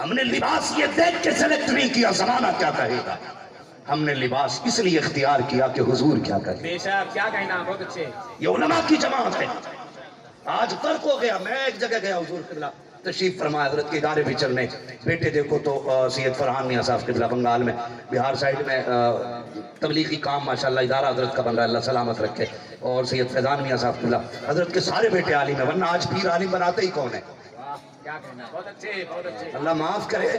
ہم نے لباس یہ دیکھ کے سلیکٹ نہیں کیا زمانہ کیا کہے گا، ہم نے لباس اس لیے اختیار کیا کہ حضور کیا کہے۔ بے شک، کیا کہنا، بہت اچھے۔ یہ علماء کی جماعت ہے۔ آج فرق ہو گیا، میں ایک جگہ گیا حضور قبلہ تشریف فرمایا حضرت کے ادارے بھی چلنے، بیٹے دیکھو تو سید فرحان میاں صاحب قبلہ بنگال میں بہار سائیڈ میں تبلیغی کام ماشاءاللہ ادارہ حضرت کا بن رہا ہے، اللہ سلامت رکھے، اور سید فیضان میاں صاحب قبلہ حضرت کے سارے بیٹے عالم ہیں، ورنہ آج پیر عالم بناتے ہی کون ہے؟ کیا کہنا، بہت اچھے، بہت اچھے۔ اللہ معاف کرے،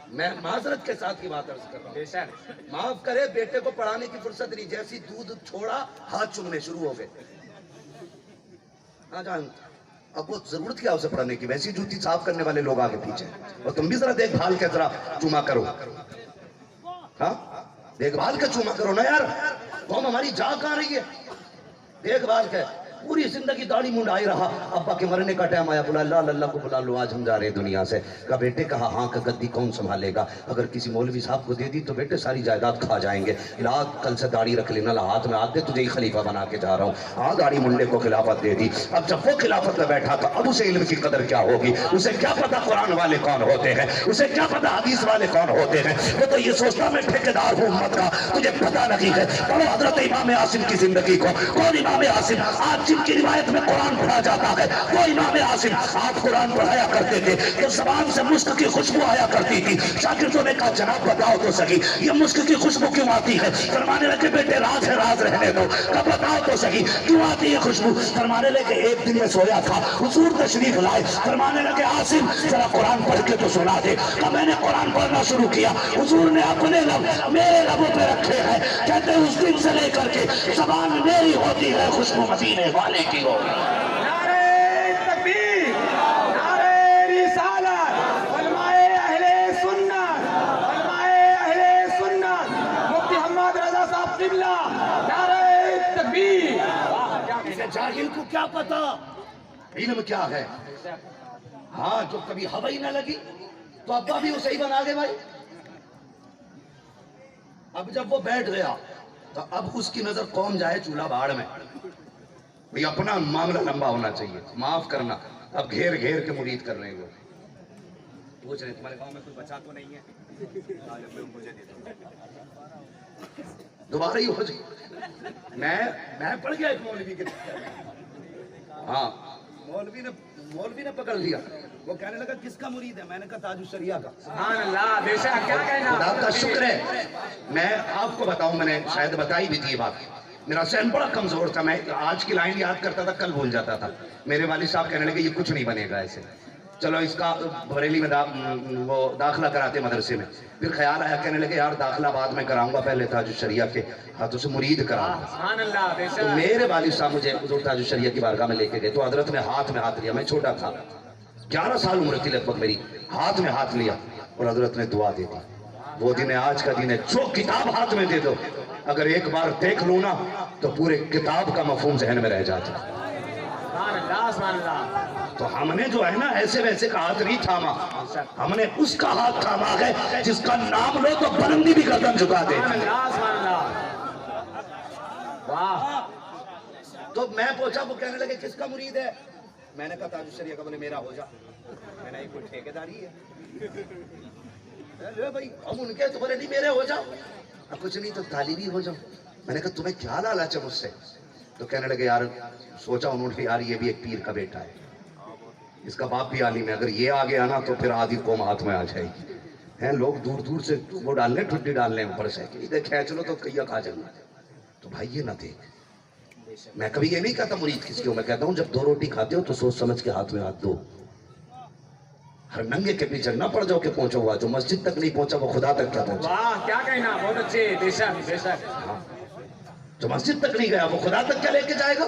میں معذرت کے ساتھ کی بات عرض کر رہا ہوں، بے شک، معاف کرے، بیٹے کو پڑھانے کی فرصت نہیں، جیسی دودھ چھوڑا ہاتھ چومنے شروع ہو گئے۔ جان اب وہ ضرورت کیا اسے پڑھنے کی، ویسی جوتی صاف کرنے والے لوگ آگے پیچھے، اور تم بھی ذرا دیکھ بھال کے ذرا چوما کرو، ہاں دیکھ بھال کے چوما کرو نا یار، قوم ہماری جا کہاں رہی ہے، دیکھ بھال کے۔ پوری زندگی داڑھی منڈائی رہا، ابا کے مرنے کا ٹائم آیا، بولا اللہ اللہ کو بلا لو، آج ہم جا رہے ہیں دنیا سے۔ کہا بیٹے، کہا ہاں، کا گدی کون سنبھالے گا، اگر کسی مولوی صاحب کو دے دی تو بیٹے ساری جائیداد کھا جائیں گے، لا کل سے داڑھی رکھ لینا، لا ہاتھ میں ہاتھ دے، تجھے ہی خلیفہ بنا کے جا رہا ہوں۔ ہاں داڑھی منڈے کو خلافت دے دی، اب جب وہ خلافت میں بیٹھا تو اب اسے علم کی قدر کیا ہوگی، اسے کیا پتا قرآن والے کون ہوتے ہیں، اسے کیا پتا حدیث والے کون ہوتے ہیں، وہ تو یہ سوچتا میں ٹھیکیدار ہوں امت کا، تجھے پتا نہیں ہے۔ پڑھو حضرت امام عاصم کی زندگی کو، کون امام عاصم، آج جن کی روایت میں قرآن پڑھا جاتا ہے وہ امام عاصم، آپ قرآن پڑھایا کرتے تھے تو زبان سے مشک کی خوشبو آیا کرتی تھی، شاگردوں نے کہا جناب بتاؤ تو صحیح یہ مشک کی خوشبو کیوں آتی ہے، فرمانے لگے بیٹے راز ہے، راز رہنے دو، کہا بتاؤ تو صحیح کیوں آتی ہے خوشبو، فرمانے لگے ایک دن میں سویا تھا، حضور تشریف لائے، فرمانے لگے عاصم ذرا قرآن پڑھ کے تو سنا دے، کہا میں نے قرآن پڑھنا شروع کیا، حضور نے اپنے لب میرے لبوں پہ رکھے ہیں، کہتے اس دن سے لے کر کے زبان میری ہوتی ہے خوشبو مدینے والے کی ہو۔ نعرہ تکبیر، نعرہ رسالت، علماء اہل سنت، علماء اہل سنت، مفتی حماد رضا صاحب قبلہ، نعرہ تکبیر۔ کیا کہنا، جاہل کو کیا پتا علم کیا ہے، ہاں جو کبھی ہوا ہی نہ لگی تو ابا بھی اسے ہی بنا گے بھائی۔ اب جب وہ بیٹھ گیا تو اب اس کی نظر قوم جائے چولہا بھاڑ میں، بھئی اپنا معاملہ لمبا ہونا چاہیے، معاف کرنا، اب گھیر گھیر کے مرید کر رہے ہیں، پوچھ رہے تمہارے گاؤں میں کوئی بچہ تو نہیں ہے، مجھے دے دو، دوبارہ ہی ہو جائے۔ میں پڑھ گیا ایک مولوی کے، ہاں مولوی نے پکڑ لیا، وہ کہنے لگا کس کا مرید ہے، میں نے کہا تاج الشریعہ کا۔ سبحان اللہ، بے شک، کیا کہنا، خدا کا شکر ہے، میں آپ کو بتاؤں، میں نے شاید بتائی بھی تھی یہ بات، میرا ذہن بڑا کمزور تھا، میں آج کی لائن یاد کرتا تھا کل بھول جاتا تھا، میرے والد صاحب کہنے لگے یہ کچھ نہیں بنے گا ایسے، چلو اس کا بریلی میں وہ داخلہ کراتے مدرسے میں، پھر خیال آیا، کہنے لگے یار داخلہ بعد میں کراؤں گا، پہلے تاج الشریعہ کے ہاتھوں سے مرید کراؤں گا۔ سبحان اللہ، بے تو شک، میرے والد صاحب مجھے حضور تاج الشریعہ کی بارگاہ میں لے کے گئے تو حضرت نے ہاتھ میں ہاتھ لیا، میں چھوٹا تھا، 11 سال عمر تھی لگ بھگ میری، ہاتھ میں ہاتھ لیا اور حضرت نے دعا دے دی، وہ دن آج کا دن ہے، جو کتاب ہاتھ میں دے دو اگر ایک بار دیکھ لوں نا تو پورے کتاب کا مفہوم ذہن میں رہ جاتا ہے۔ سبحان اللہ، سبحان اللہ، تو ہم نے جو ہے نا ایسے ویسے کا ہاتھ نہیں تھاما، ہم نے اس کا ہاتھ تھاما ہے جس کا نام لو تو بلندی بھی گردن جھکا دے۔ سبحان اللہ، سبحان اللہ، واہ، تو میں پوچھا، وہ کہنے لگے کس کا مرید ہے، میں نے کہا تاج الشریعہ کا، بولے میرا ہو جا، میں نے کوئی ٹھیکیداری ہے، لے بھائی ہم ان کے تو بولے نہیں میرے ہو جاؤ، کچھ نہیں تو طالبی ہو جاؤ، میں نے کہا تمہیں کیا لالچ ہے مجھ سے، تو کہنے لگے یار سوچا انہوں نے یار یہ بھی ایک پیر کا بیٹا ہے، اس کا باپ بھی عالم ہے، اگر یہ آ گیا نا تو پھر آدھی قوم ہاتھ میں آ جائے گی، ہیں لوگ دور دور سے وہ ڈالنے ٹھڈی ڈالنے اوپر سے کہ ادھر کھینچ لو تو کیا کھا جانا، تو بھائی یہ نہ دیکھ، میں کبھی یہ نہیں کہتا مرید کس کی ہوں، میں کہتا ہوں جب 2 روٹی کھاتے ہو تو سوچ سمجھ کے ہاتھ میں ہاتھ دو، ہر ننگے کے پیچھے نہ پڑ جاؤ کہ پہنچو ہوا، جو مسجد تک نہیں پہنچا وہ خدا تک کیا پہنچا، واہ، کیا کہنا، بہت اچھے، بے شک، بے شک، جو مسجد تک نہیں گیا وہ خدا تک کیا لے کے جائے گا،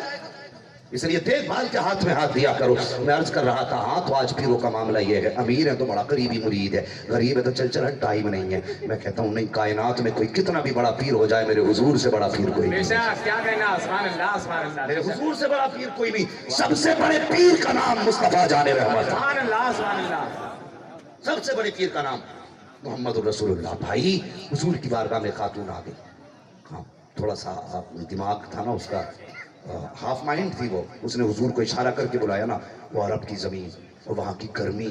اس لیے دیکھ بھال کے ہاتھ میں ہاتھ دیا کرو۔ میں عرض کر رہا تھا ہاں تو آج پیروں کا معاملہ یہ ہے، امیر ہے تو بڑا قریبی مرید ہے، غریب ہے تو چل چل ٹائم نہیں ہے، میں کہتا ہوں نہیں، کائنات میں کوئی کتنا بھی بڑا پیر ہو جائے میرے حضور سے بڑا پیر کوئی بے نہیں، شک، کیا کہنا، سبحان اللہ، سبحان اللہ، میرے حضور سے بڑا پیر کوئی نہیں، سب سے بڑے پیر کا نام مصطفیٰ جان رحمت، سبحان اللہ، سبحان اللہ، سب سے بڑے پیر کا نام محمد رسول اللہ۔ بھائی حضور کی بارگاہ میں خاتون آ گئی، ہاں تھوڑا سا دماغ تھا نا اس کا، ہاف مائنڈ تھی وہ، اس نے حضور کو اشارہ کر کے بلایا نا، وہ عرب کی زمین اور وہاں کی گرمی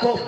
2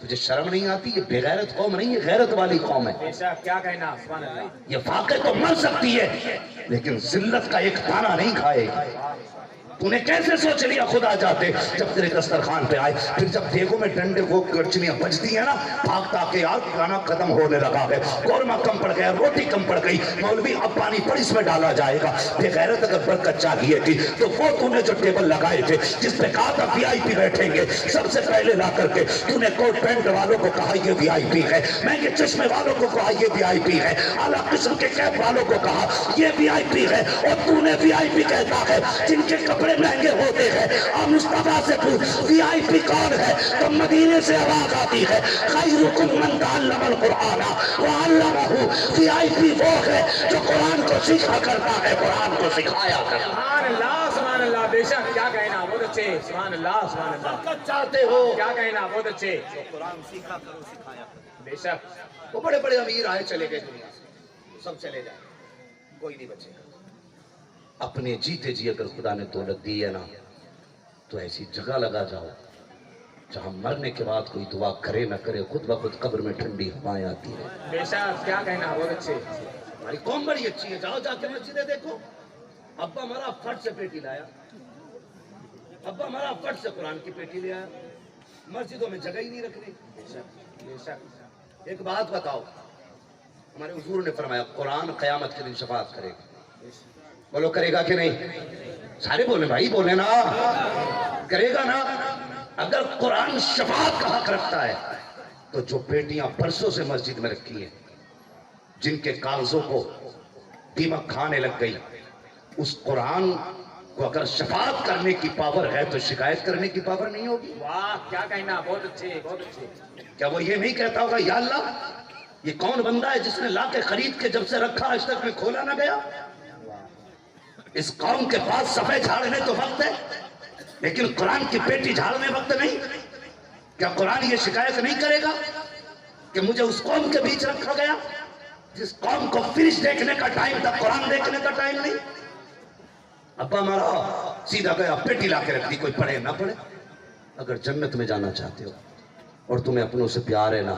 تجھے شرم نہیں آتی؟ یہ بغیرت قوم نہیں، یہ غیرت والی قوم ہے. بے شک کیا کہنا سبحان اللہ. یہ واقع تو مر سکتی ہے لیکن ذلت کا ایک دانہ نہیں کھائے گی. تو نے کیسے سوچ لیا خدا چاہتے؟ جب تیرے دسترخوان پہ آئے، پھر جب دیگوں میں ڈنڈے کو گرچنیاں بجتی ہیں نا، بھاگتا کہ یار کھانا ختم ہونے لگا ہے، قورمہ کم پڑ گیا، روٹی کم پڑ گئی، مولوی اب پانی پڑس میں ڈالا جائے گا. بے غیرت اگر برکت چاہیے تھی تو وہ تو نے جو ٹیبل لگائے تھے جس پہ کہا تھا وی آئی پی بیٹھیں گے، سب سے پہلے لا کر کے تو نے کوٹ پینٹ والوں کو کہا یہ وی آئی پی ہے، مہنگے چشمے والوں کو کہا یہ وی آئی پی ہے، اعلیٰ قسم کے کیپ والوں کو کہا یہ وی آئی پی ہے، اور تو نے وی آئی پی کہتا ہے جن کے کپڑے مہنگے ہوتے ہیں. اور مصطفیٰ سے پوچھ وی آئی پی کون ہے؟ تو مدینے سے آواز آتی ہے خیرکم من تعلم القرآن وعلمہ. وی آئی پی وہ ہے جو قرآن کو سیکھا کرتا ہے، قرآن کو سکھایا کرتا ہے. سبحان اللہ سبحان اللہ. بے شک کیا کہنا بہت اچھے. سبحان اللہ سبحان اللہ. برکت چاہتے ہو کیا کہنا بہت اچھے. قرآن سیکھا کرو، سکھایا کرو. بے شک وہ بڑے بڑے امیر آئے چلے گئے دنیا سے، سب چلے جائیں، کوئی نہیں بچے گا. اپنے جیتے جی اگر خدا نے دولت دی ہے نا تو ایسی جگہ لگا جاؤ جہاں مرنے کے بعد کوئی دعا کرے نہ کرے خود بخود قبر میں ٹھنڈی ہوائیں آتی ہے. بے شک کیا کہنا بہت اچھے. ہماری قوم بڑی اچھی ہے، جاؤ جا کے مسجدیں دیکھو. ابا ہمارا فٹ سے پیٹی لایا، ابا ہمارا فٹ سے قرآن کی پیٹی لے آیا. مسجدوں میں جگہ ہی نہیں رکھ رہی. بے شک ایک بات بتاؤ، ہمارے حضور نے فرمایا قرآن قیامت کے دن شفاعت کرے گا. بولو کرے گا کہ نہیں؟ سارے بولے بھائی، بولے نا، کرے گا نا. اگر قرآن شفاعت کا حق رکھتا ہے تو جو بیٹیاں برسوں سے مسجد میں رکھی ہیں، جن کے کاغذوں کو دیمک کھانے لگ گئی، اس قرآن کو اگر شفاعت کرنے کی پاور ہے تو شکایت کرنے کی پاور نہیں ہوگی. واہ کیا کہنا بہت اچھے بہت اچھے. کیا وہ یہ نہیں کہتا ہوگا یا اللہ یہ کون بندہ ہے جس نے لا کے خرید کے جب سے رکھا آج تک میں کھولا نہ گیا؟ اس قوم کے پاس صفحے جھاڑنے تو وقت ہے لیکن قرآن کی پیٹی جھاڑنے وقت نہیں. کیا قرآن یہ شکایت نہیں کرے گا کہ مجھے اس قوم کے بیچ رکھا گیا جس قوم کو فریج دیکھنے کا ٹائم تھا، قرآن دیکھنے کا ٹائم نہیں؟ ابا ہمارا سیدھا گیا پیٹی لا کے رکھ دی، کوئی پڑھے نہ پڑھے. اگر جنت میں جانا چاہتے ہو اور تمہیں اپنوں سے پیار ہے نا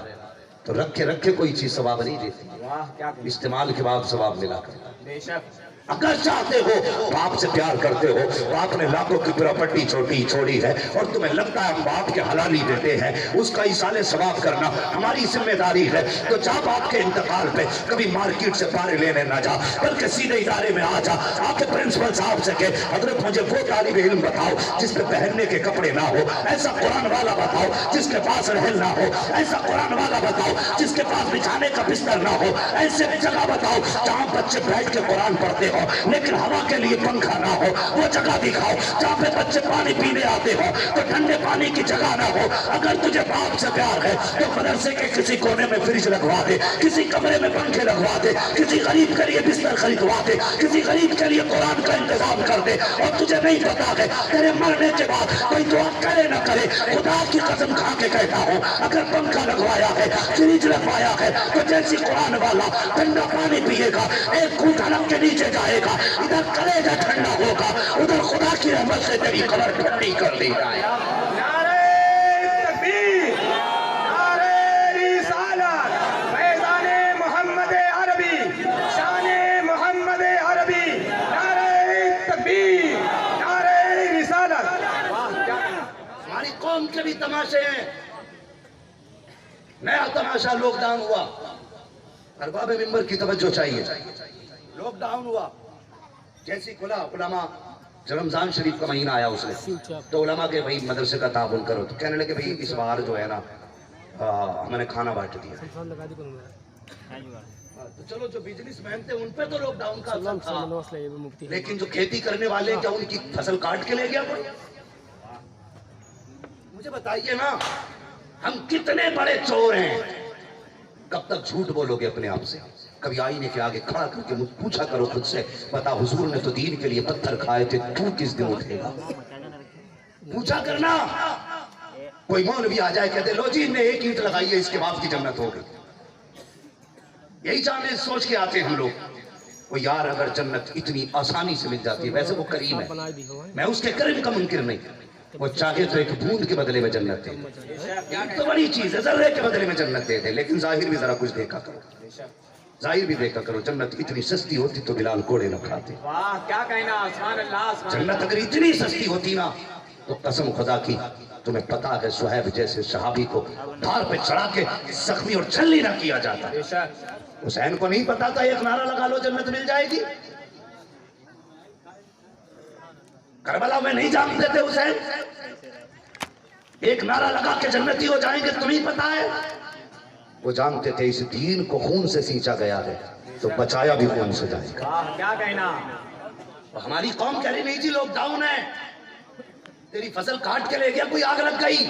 تو رکھے کوئی چیز ثواب نہیں دیتی، واہ کیا کہنا. استعمال کے بعد ثواب ملا کر. بے شک اگر چاہتے ہو، باپ سے پیار کرتے ہو، باپ نے لاکھوں کی پراپرٹی چھوڑی ہے اور تمہیں لگتا ہے ہم باپ کے حلالی دیتے ہیں، اس کا ایصال ثواب کرنا ہماری ذمہ داری ہے، تو جا باپ کے انتقال پہ کبھی مارکیٹ سے پارے لینے نہ جا، بلکہ سیدھے ادارے میں آ جا. آپ کے پرنسپل صاحب سے کہ حضرت مجھے وہ طالب علم بتاؤ جس پہ پہننے کے کپڑے نہ ہو، ایسا قرآن والا بتاؤ جس کے پاس رحل نہ ہو، ایسا قرآن والا بتاؤ جس کے پاس بچھانے کا بستر نہ ہو، ایسے جگہ بتاؤ جہاں بچے بیٹھ کے قرآن پڑھتے ہو لیکن ہوا کے لیے پنکھا نہ ہو، وہ جگہ دکھاؤ جہاں پہ بچے پانی پینے آتے ہو تو ٹھنڈے پانی کی جگہ نہ ہو. اگر تجھے باپ سے پیار ہے تو مدرسے کے کسی کونے میں فریج لگوا دے، کسی کمرے میں پنکھے لگوا دے، کسی غریب کے لیے بستر خریدوا دے، کسی غریب کے لیے قرآن کا انتظام کر دے. اور تجھے نہیں پتا ہے تیرے مرنے کے بعد کوئی دعا کرے نہ کرے، خدا کی قسم کھا کے کہتا ہوں اگر پنکھا لگوایا ہے، فریج لگوایا ہے تو جیسی قرآن والا ٹھنڈا پانی پیے گا، ایک گھونٹ حلق کے نیچے جائے گا، ادھر کلیجہ ٹھنڈا ہوگا، ادھر خدا کی رحمت سے تیری قبر ٹھنڈی کر دی جائے. نعرہ تکبیر، نعرہ رسالت، فیضان محمد عربی، شان محمد عربی، نعرہ تکبیر، نعرہ رسالت. واہ کیا کہنا. ہماری قوم کے بھی تماشے ہیں. نیا تماشا لاک ڈاؤن ہوا، ارباب ممبر کی توجہ چاہیے. لاک ڈاؤن ہوا، جیسی کھلا علماء، جب رمضان شریف کا مہینہ آیا اس میں تو علماء کے بھائی مدرسے کا تعاون کرو، تو کہنے لگے بھائی اس بار جو ہے نا ہم نے کھانا بانٹ دیا. تو چلو جو بزنس مین تھے ان پہ تو لاک ڈاؤن کا اثر تھا، لیکن جو کھیتی کرنے والے کیا ان کی فصل کاٹ کے لے گیا کوئی؟ مجھے بتائیے نا ہم کتنے بڑے چور ہیں. کب تک جھوٹ بولو گے اپنے آپ سے؟ کبھی آئینے کے آگے کھڑا کر کے مجھ پوچھا کرو خود سے، بتا حضور نے تو دین کے لیے پتھر کھائے تھے، تو کس دن اٹھے گا؟ پوچھا کرنا. کوئی مولوی آ جائے کہتے لو جی نے ایک اینٹ لگائی ہے اس کے باپ کی جنت ہو گئی. یہی چاہنے سوچ کے آتے ہم لوگ. وہ یار اگر جنت اتنی آسانی سے مل جاتی ہے، ویسے وہ کریم ہے، میں اس کے کرم کا منکر نہیں، وہ چاہے تو ایک بوند کے بدلے میں جنت دے دے، تو بڑی چیز ہے، ذرے کے بدلے میں جنت دے دے، لیکن ظاہر بھی ذرا کچھ دیکھا کرو، ظاہر بھی دیکھا کرو۔ جنت اتنی سستی ہوتی تو بلال کوڑے نہ کھاتے۔ واہ کیا کہنا، سبحان اللہ سبحان اللہ۔ جنت اگر اتنی سستی ہوتی نا تو قسم خدا کی تمہیں پتا ہے صہیب جیسے صحابی کو دھار پہ چڑھا کے زخمی اور چھلی نہ کیا جاتا۔ بے شک حسین کو نہیں پتا تھا ایک نعرہ لگا لو جنت مل جائے گی؟ کربلا میں نہیں جانتے تھے حسین ایک نعرہ لگا کے جنتی ہو جائیں گے؟ تمہیں پتا ہے وہ جانتے تھے اس دین کو خون سے سینچا گیا ہے تو بچایا بھی خون سے جائے گا۔ واہ کیا کہنا۔ ہماری قوم کہہ رہی نہیں جی لوک ڈاؤن ہے، تیری فصل کاٹ کے لے گیا کوئی، آگ لگ گئی۔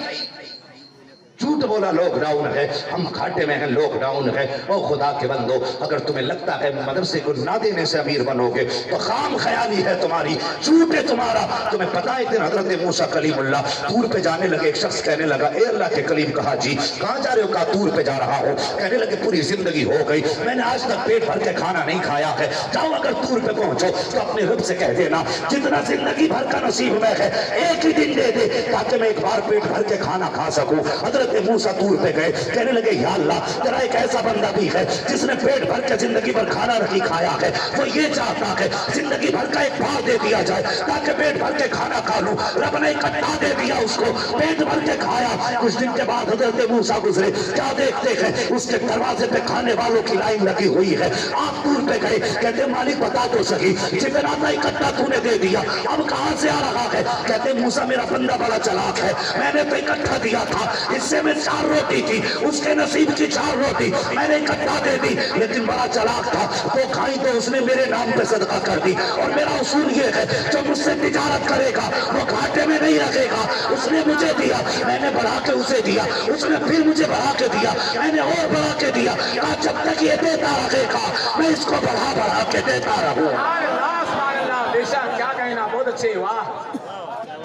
جھوٹ بولا لاک ڈاؤن ہے، ہم گھاٹے میں ہیں، لاک ڈاؤن ہے۔ او خدا کے بندو، اگر تمہیں لگتا ہے مدرسے کو نہ دینے سے امیر بنو گے تو خام خیالی ہے تمہاری، جھوٹ ہے تمہارا۔ تمہیں پتا ہے کہ حضرت موسیٰ کلیم اللہ طور پہ جانے لگے، ایک شخص کہنے لگا اے اللہ کے کلیم، کہا جی کہاں جا رہے ہو؟ کہا طور پہ جا رہا ہوں۔ کہنے لگے پوری زندگی ہو گئی میں نے آج تک پیٹ بھر کے کھانا نہیں کھایا ہے، جاؤ اگر طور پہ پہنچو تو اپنے رب سے کہہ دینا جتنا زندگی بھر کا نصیب میں ہے ایک ہی دن دے دے تاکہ میں ایک بار پیٹ بھر کے کھانا کھا سکوں۔ حضرت موسیٰ طور پہ گئے، کہنے لگے یا اللہ تیرا ایک ایسا بندہ بھی ہے جس نے پیٹ بھر کے زندگی بھر کھانا نہیں کھایا ہے، وہ یہ چاہتا ہے زندگی بھر کا ایک بھار دے دیا جائے تاکہ پیٹ بھر کے کھانا کھا لوں۔ رب نے اکٹھا دے دیا اس کو، پیٹ بھر کے کھایا۔ کچھ دن کے بعد حضرت موسیٰ گزرے، کیا دیکھتے ہیں اس کے دروازے پہ کھانے والوں کی لائن لگی ہوئی ہے۔ آپ طور پہ گئے، کہتے مالک بتا تو سکی جتنا تھا اکٹھا تو نے دے دیا، اب کہاں سے آ رہا ہے؟ کہتے موسیٰ میرا بندہ بڑا چلاک ہے، میں نے تو اکٹھا دیا تھا، اس سے میں 4 روٹی تھی، اس کے نصیب کی 4 روٹی میں نے اکٹھا دے دی، لیکن بڑا چلاک تھا، وہ کھائی تو اس نے میرے نام پہ صدقہ کر دی۔ اور میرا اصول یہ ہے جو مجھ سے تجارت کرے گا وہ گھاٹے میں نہیں رکھے گا۔ اس نے مجھے دیا، میں نے بڑھا کے اسے دیا، اس نے پھر مجھے بڑھا کے دیا، میں نے اور بڑھا کے دیا، کہا جب تک یہ دیتا رہے گا میں اس کو بڑھا کے دیتا رہوں۔ سبحان اللہ بے شک کیا کہنا، بہت اچھے، واہ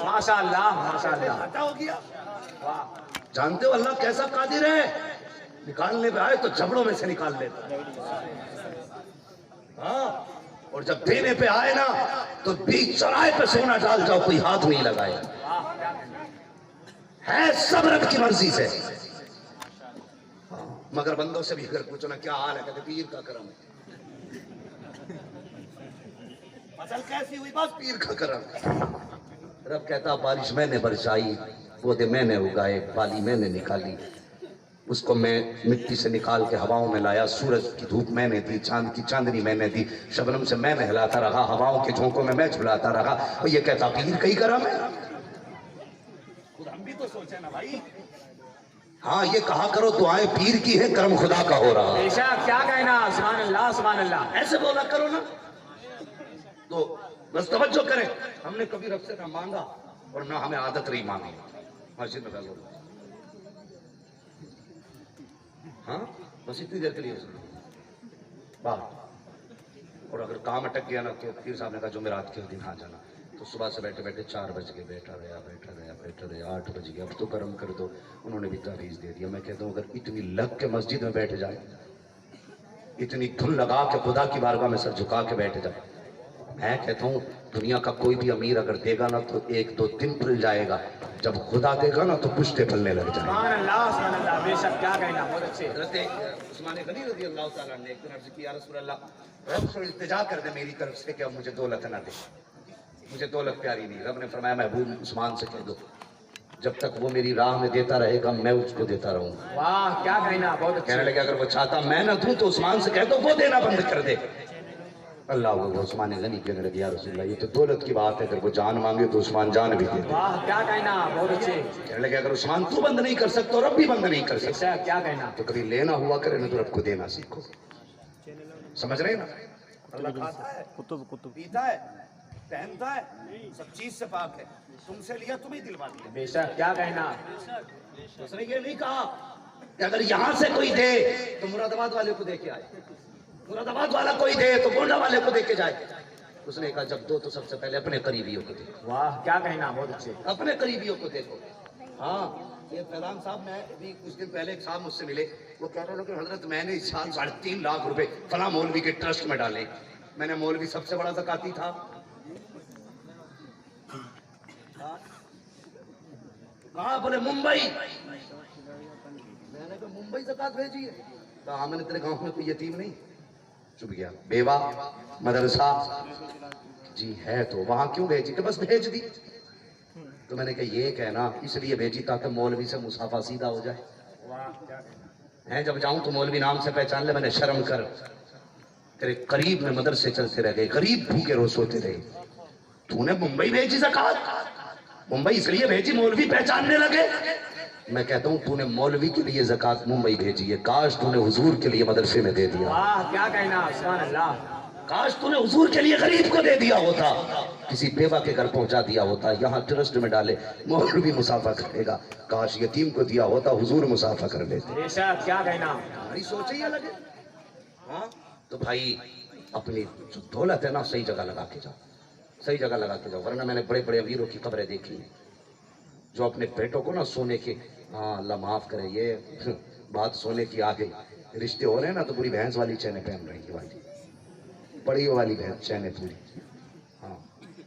ماشاء اللہ ماشاء اللہ۔ ہو گیا واہ جانتے ہو اللہ کیسا قادر ہے، نکالنے پہ آئے تو جبڑوں میں سے نکال لیتا ہاں، اور جب دینے پہ آئے نا تو بیچ چرائے پہ سونا ڈال جاؤ کوئی ہاتھ نہیں لگائے، ہے سب رب کی مرضی سے۔ مگر بندوں سے بھی اگر پوچھو نا کیا حال ہے، کہتے پیر کا کرم ہے۔ فصل کیسی ہوئی؟ بس پیر کا کرم۔ رب کہتا بارش میں نے برسائی، پودے میں نے اگائے، بالی میں نے نکالی، اس کو میں مٹی سے نکال کے ہواؤں میں لایا، سورج کی دھوپ میں نے دی، چاند کی چاندنی میں نے دی، شبنم سے میں نہلاتا رہا، ہواؤں کے جھونکوں میں جھلاتا رہا۔ اور یہ کہتا پیر کا ہی کرم ہے؟ ہم بھی تو سوچے نا بھائی، ہاں یہ کہا کرو دعائیں پیر کی ہے، کرم خدا کا ہو رہا۔ بے شک کیا کہنا، سبحان اللہ سبحان اللہ۔ ایسے بولا کرو نا، تو بس توجہ کریں، ہم نے کبھی رب سے نہ مانگا اور نہ ہمیں عادت رہی مانگی۔ مسجد میں بیٹھو، ہاں بس اتنی دیر کے لیے باہر، اور اگر کام اٹک گیا نا تو پیر صاحب نے کہا جمعرات کے دن ہاں جانا، تو صبح سے بیٹھے بیٹھے 4 بج گئے، بیٹھا رہا 8 بج گیا، اب تو کرم کر دو۔ انہوں نے بھی تعویذ دے دیا۔ میں کہتا ہوں اگر اتنی لگ کے مسجد میں بیٹھ جائے، اتنی دھن لگا کے خدا کی بارگاہ میں سر جھکا کے بیٹھ جائے، میں کہتا ہوں دنیا کا کوئی بھی امیر اگر دے گا نا تو 1-2 دن پھل جائے گا، جب خدا دے گا نا تو پشتے پھلنے لگ جائیں گے۔ سبحان اللہ بے شک کیا کہنا، بہت اچھے۔ حضرت عثمان غنی رضی اللہ تعالیٰ نے ایک دن عرض کی یا رسول اللہ رب سے التجا کر دے میری طرف سے کہ اب مجھے دولت نہ دے، مجھے دولت پیاری نہیں۔ رب نے فرمایا محبوب عثمان سے کہہ دو جب تک وہ میری راہ میں دیتا رہے گا میں اس کو دیتا رہوں گا۔ واہ کیا کہنا، بہت اچھے۔ کہنے لگے اگر وہ چاہتا میں نہ دوں تو عثمان سے کہہ دو وہ دینا بند کر دے۔ اللہ وہ عثمان غنی کہنے لگے یا رسول اللہ یہ تو دولت کی بات ہے، اگر وہ جان مانگے تو عثمان جان بھی دے دے۔ واہ کیا کہنا، بہت اچھے۔ کہنے لگے اگر عثمان تو بند نہیں کر سکتا رب بھی بند نہیں کر بے سکتا، شک کیا کہنا۔ تو کبھی لینا ہوا کرے نا تو رب کو دینا سیکھو۔ سمجھ رہے نا؟ اللہ کھاتا ہے، پیتا ہے، پہنتا ہے، سب چیز سے پاک ہے، تم سے لیا تمہیں دلوا دیا۔ بے شک کیا کہنا۔ اس نے یہ نہیں کہا کہ اگر یہاں سے کوئی دے تو مراد آباد والے کو دے کے آئے، مراد آباد والا کوئی دے تو گونڈا والے کو دے کے جائے۔ اس نے کہا جب دو تو سب سے پہلے اپنے قریبیوں کو دیکھو، واہ کیا کہنا، بہت اچھے۔ اپنے قریبیوں کو دیکھو۔ ہاں یہ فیضان صاحب میں ابھی کچھ دن پہلے ایک صاحب مجھ سے ملے، وہ کہہ رہے تھے کہ حضرت میں نے اس سال 3.5 لاکھ روپے فلاں مولوی کے ٹرسٹ میں ڈالے، میں نے مولوی سب سے بڑا زکاتی تھا، کہاں؟ بولے ممبئی۔ میں نے کہا ممبئی زکات بھیجی ہے؟ کہا میں نے تیرے گاؤں میں کوئی یتیم نہیں؟ چپ گیا۔ بیوہ، مدرسہ؟ جی ہے تو وہاں کیوں بھیجی؟ کہ بس بھیج دی۔ تو میں نے کہا یہ کہنا اس لیے بھیجی تاکہ مولوی سے مسافہ سیدھا ہو جائے۔ ہیں جب جاؤں تو مولوی نام سے پہچان لے۔ میں نے شرم کر، تیرے قریب میں مدرسے چلتے رہ گئے، غریب بھوکے روز سوتے رہے، تو نے ممبئی بھیجی زکات؟ ممبئی اس لیے بھیجی مولوی پہچاننے لگے؟ میں کہتا ہوں تو نے مولوی کے لیے زکات ممبئی بھیجی ہے، کاش تو نے حضور کے لیے مدرسے میں دے دیا۔ واہ کیا کہنا، سبحان اللہ۔ کاش تو نے حضور کے لیے غریب کو دے دیا ہوتا، کسی بیوہ کے گھر پہنچا دیا ہوتا، یہاں ٹرسٹ میں ڈالے، مولوی مسافہ کرے گا۔ کاش یتیم کو دیا ہوتا، حضور مسافہ کر لیتے۔ بے شک کیا کہنا۔ ہماری سوچ ہی الگ ہے۔ ہاں تو بھائی اپنی جو دولت ہے نا صحیح جگہ لگا کے جاؤ، صحیح جگہ لگا کے جاؤ، ورنہ میں نے بڑے بڑے امیروں کی قبریں دیکھی ہیں جو اپنے بیٹوں کو نا سونے کے، ہاں اللہ معاف کرے یہ بات سونے کی آ گئی، رشتے ہو رہے ہیں نا تو پوری بھینس والی چینیں پہن رہی ہے بھائی، پڑی والی بھینس چینیں پوری۔ ہاں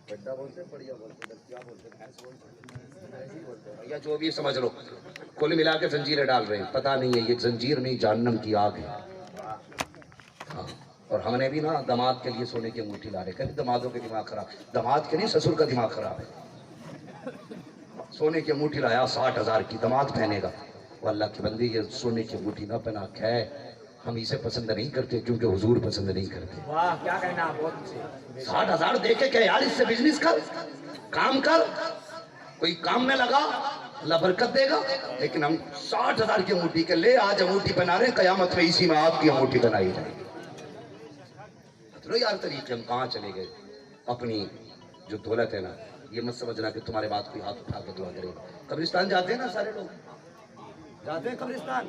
بڑا بولتے پڑیا بولتے کیا بولتے بھینس بولتے یا جو بھی سمجھ لو، کل ملا کے زنجیریں ڈال رہے ہیں، پتہ نہیں ہے یہ زنجیر نہیں جہنم کی آگ ہے۔ ہاں اور ہم نے بھی نا داماد کے لیے سونے کی انگوٹھی لا رہے، کہتے دمادوں کے دماغ خراب، داماد کے نہیں سسر کا دماغ خراب ہے۔ سونے کی انگوٹھی لایا 60,000 کی، داماد پہنے گا، وہ اللہ کی بندی یہ سونے کی انگوٹھی نہ پہنا ہے، ہم اسے پسند نہیں کرتے کیونکہ حضور پسند نہیں کرتے۔ واہ کیا کہنا، بہت اچھے۔ 60,000 دے کے کہ یار اس سے بزنس کر، کام کر، کوئی کام میں لگا، اللہ برکت دے گا، لیکن ہم 60,000 کی انگوٹھی کے لے آج انگوٹھی بنا رہے ہیں، قیامت میں اسی میں آپ کی انگوٹھی بنائی جائے گی۔ چلو یار طریقے ہم کہاں چلے گئے؟ اپنی جو دولت ہے نا یہ مت سمجھنا کہ تمہارے بات کوئی ہاتھ اٹھا کے دعا کرے گا۔ قبرستان جاتے ہیں نا سارے لوگ، جاتے ہیں قبرستان،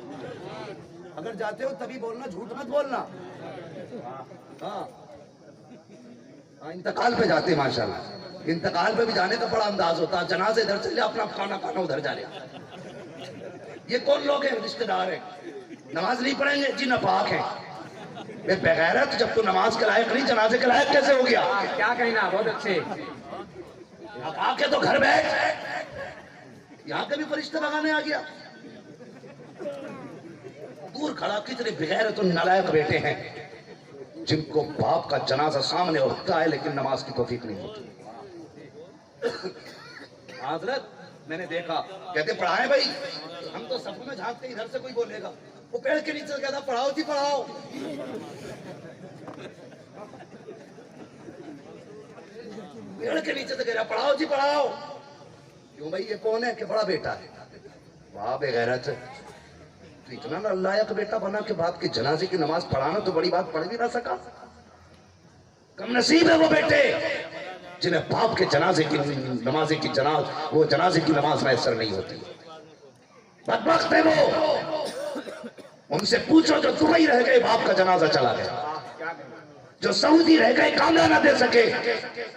اگر جاتے ہو تبھی بولنا، جھوٹ مت بولنا۔ ہاں انتقال پہ جاتے ہیں ماشاءاللہ، انتقال پہ بھی جانے کا بڑا انداز ہوتا ہے، جنازے ادھر چل جا، اپنا کھانا کھانا ادھر جا رہے۔ یہ کون لوگ ہیں؟ رشتہ دار ہیں، نماز نہیں پڑھیں گے جی ناپاک ہیں۔ بے بغیرت، جب تو نماز کے لائق نہیں جنازے کے لائق کیسے ہو گیا؟ کیا کہنا، بہت اچھے۔ آ کے تو گھر بیٹھ، یہاں کے بھی فرشتے بھگانے آ گیا۔ دور کھڑا کتنے بغیرت و نالائق بیٹے ہیں جن کو باپ کا جنازہ سامنے ہوتا ہے لیکن نماز کی توفیق نہیں ہوتی۔ حضرت میں نے دیکھا، کہتے پڑھائیں بھائی، ہم تو صف میں جھانکتے ادھر سے کوئی بولے گا، وہ پیڑ کے نیچے کہتا پڑھاؤ جی پڑھاؤ، پیڑ کے نیچے سے کہہ رہا پڑھاؤ جی پڑھاؤ۔ کیوں بھائی یہ کون ہے؟ کہ بڑا بیٹا ہے۔ واہ بے غیرت، تو اتنا نالائق بیٹا بنا کہ باپ کے جنازے کی نماز پڑھانا تو بڑی بات، پڑھ بھی نہ سکا۔ کم نصیب ہے وہ بیٹے جنہیں باپ کے جنازے کی نماز میسر نہیں ہوتی، بدبخت ہے وہ۔ ان سے پوچھو جو دبئی رہ گئے باپ کا جنازہ چلا گیا، جو سعودی رہ گئے کاندھا نہ دے سکے،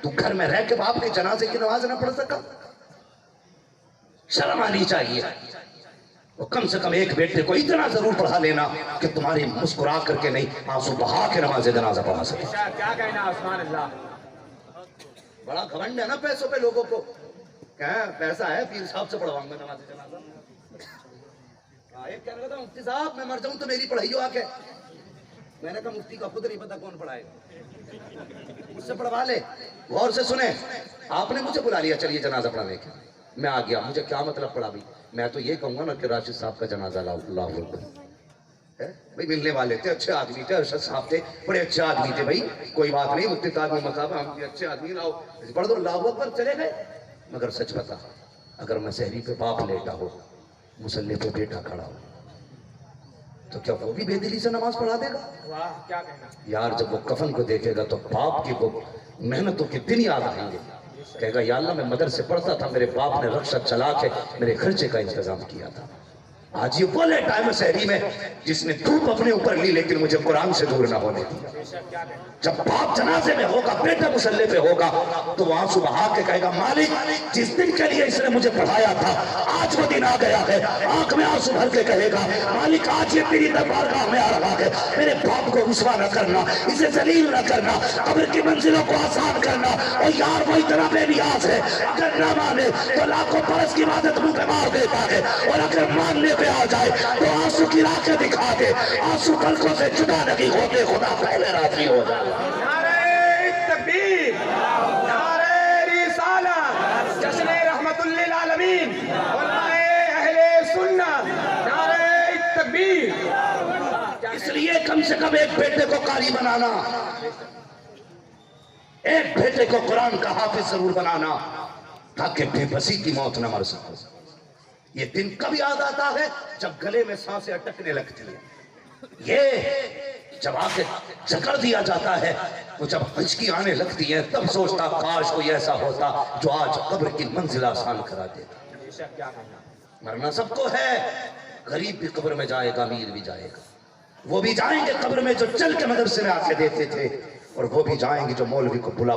تو گھر میں رہ کے باپ کے جنازے کی نماز نہ پڑھ سکا؟ شرم آنی چاہیے۔ وہ کم سے کم ایک بیٹے کو اتنا ضرور پڑھا لینا کہ تمہاری مسکرا کر کے نہیں، آنسو بہا کے نماز جنازہ پڑھا سکے۔ کیا کہنا، سبحان اللہ۔ بڑا گھمنڈ ہے نا پیسوں پہ لوگوں کو، کہاں پیسہ ہے پیر صاحب سے پڑھواؤں گا نماز جنازہ۔ ایک کہہ رہا تھا مفتی صاحب میں مر جاؤں تو میری پڑھائیو آ کے، میں نے کہا مفتی کا خود نہیں پتا کون پڑھائے گا، مجھ سے پڑھوا لے۔ غور سے سنیں، آپ نے مجھے بلا لیا چلیے جنازہ پڑھانے کے، میں آ گیا، مجھے کیا مطلب پڑھا بھی؟ میں تو یہ کہوں گا نا کہ راشد صاحب کا جنازہ اللہ اکبر بھائی، ملنے والے تھے، اچھے آدمی تھے، ارشد صاحب تھے، بڑے اچھے آدمی تھے بھائی، کوئی بات نہیں، مفتی صاحب صاحب ہم بھی اچھے آدمی، لاؤ پڑھ دو اللہ اکبر، چلے گئے۔ مگر سچ بتا، اگر مسحری پہ باپ لیٹا ہو، مصلی پہ بیٹا کھڑا ہو، تو کیا وہ بھی بے دلی سے نماز پڑھا دے گا؟ واہ کیا کہنا۔ یار جب وہ کفن کو دیکھے گا تو باپ کی وہ محنتوں کے دن یاد آئیں گے، کہے گا یا اللہ میں مدرسے پڑھتا تھا، میرے باپ نے رخصت چلا کے میرے خرچے کا انتظام کیا تھا، آج یہ وہ لیٹ ٹائم شہری میں جس نے دھوپ اپنے اوپر لی لیکن مجھے قرآن سے دور نہ ہونے دی۔ جب باپ جنازے میں ہوگا، بیٹا مسلح پہ ہوگا، تو وہاں صبح آ کے کہے گا مالک جس دن کے لیے اس نے مجھے پڑھایا تھا آج وہ دن آ گیا ہے۔ آنکھ میں آنسو بھر کے کہے گا مالک آج یہ تیری دربارگاہ میں آ رہا ہے، میرے باپ کو رسوا نہ کرنا، اسے ذلیل نہ کرنا، قبر کی منزلوں کو آسان کرنا۔ اور یار وہ اتنا بے نیاز ہے، اگر نہ مانے تو لاکھوں برس کی عبادت منہ پہ مار دیتا ہے، اور اگر ماننے پہ آ جائے تو آنسو کی راکھیں دکھا دے، آنسو پلکوں سے جدا نہیں ہوتے، خدا پہلے راضی ہو جائے۔ نعرہ تکبیر، نعرہ رسالت، جشن رحمت للعالمین، علماء اہل سنت، نعرہ تکبیر۔ اس لیے کم سے کم ایک بیٹے کو قاری بنانا، ایک بیٹے کو قرآن کا حافظ ضرور بنانا، تاکہ بے بسی کی موت نہ مر سکو۔ یہ دن کب یاد آتا ہے؟ جب گلے میں سانسیں اٹکنے لگتی ہیں، یہ جب آ کے جکڑ دیا جاتا ہے، وہ جب ہچکی آنے لگتی ہے، تب سوچتا کاش کوئی ایسا ہوتا جو آج قبر کی منزل آسان کرا دیتا۔ مرنا سب کو ہے، غریب بھی قبر میں جائے گا، امیر بھی جائے گا۔ وہ بھی جائیں گے قبر میں جو چل کے مدرسے میں آ کے دیتے تھے، اور وہ بھی جائیں گے جو مولوی کو بلا